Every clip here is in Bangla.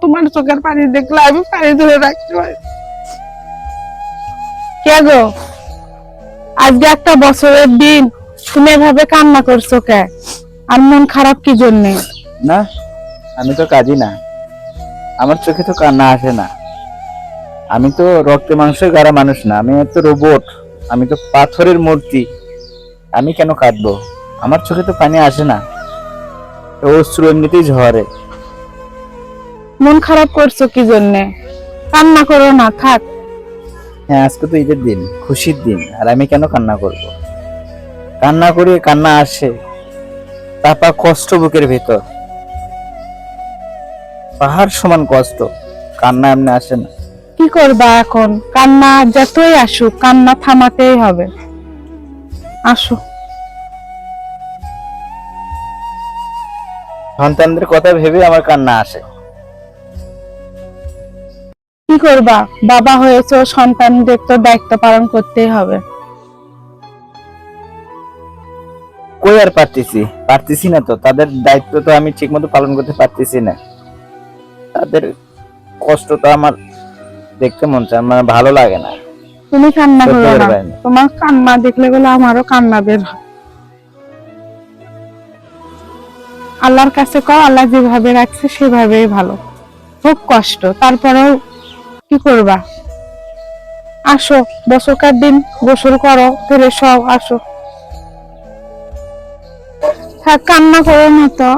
তোমার চোখের পানি দেখলে আমি পানি ধরে রাখতে পারি। কে গো, আজকে একটা বছরের দিন, তুমি এভাবে কান্না করছো কে? আর মন খারাপ কি জন্যে? না, আমি তো কাজী না, আমার চোখে তো কান্না আসে না। আমি তো রক্তে মাংসে গাড়া মানুষ না, আমি তো রোবট, আমি তো পাথরের মূর্তি। আমি কেন কাঁদবো? আমার চোখে তো পানি আসে না, অশ্রু এমনিতেই ঝরে। মন খারাপ করছো কি জন্যে? কান্না করো না, থাক। হ্যাঁ, আজকে তো ঈদের দিন, খুশির দিন, আর আমি কেন কান্না করব? কান্না করি, কান্না আসে, তারপর কষ্ট বুকের ভেতর, পাহাড় সমান কষ্ট, কান্না এমনি আসে না। কি করবা এখন? কান্না যতই আসুক, কান্না থামাতেই হবে। আসো। সন্তানদের কথা ভেবে আমার কান্না আসে। কি করবা, বাবা হয়েছে, সন্তানদের তো দায়িত্ব পালন করতেই হবে। কই আর পারতেছি না তো, তাদের দায়িত্ব তো আমি ঠিক মতো পালন করতে পারতেছি না। তাদের কষ্ট তো আমার দেখতে মন চায়, আমার ভালো লাগে না। তুমি কান্না করতে করো না, পারি না। তোমার কান্না দেখলে বলে আমারও কান্না বের হয়। আল্লাহর কাছে কও, আল্লাহ যেভাবে রাখছে সেভাবেই ভালো। খুব কষ্ট, তারপরেও কি করবা? আসো, বছরকার দিন গোসল করো, ফ্রেশ হও, আসো। হ্যাঁ, কান্না করো না তো।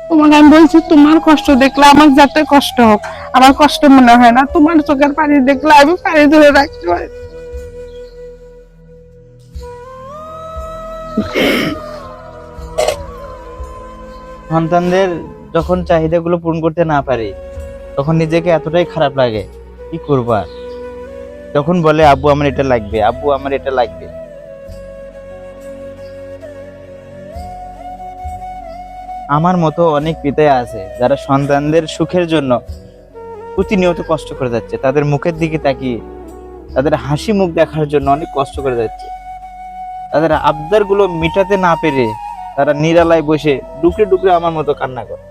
তোমাকে আমি বলছি, তোমার কষ্ট দেখলে আমার যাতে কষ্ট হোক, আমার কষ্ট মনে হয় না। তোমার চোখের পানি দেখলে আমি পানি ধরে রাখতে পারি। সন্তানদের যখন চাহিদাগুলো পূরণ করতে না পারি, তখন নিজেকে এতটাই খারাপ লাগে। কি করবো আর? যখন বলে আব্বু আমার এটা লাগবে, আব্বু আমার এটা লাগবে, আমার মতো অনেক পিতাই আছে যারা সন্তানদের সুখের জন্য প্রতিনিয়ত কষ্ট করে যাচ্ছে, তাদের মুখের দিকে তাকিয়ে তাদের হাসি মুখ দেখার জন্য অনেক কষ্ট করে যাচ্ছে। তাদের আবদার গুলো মিটাতে না পেরে তারা নিরালায় বসে ডুকরে ডুকরে আমার মতো কান্না করে।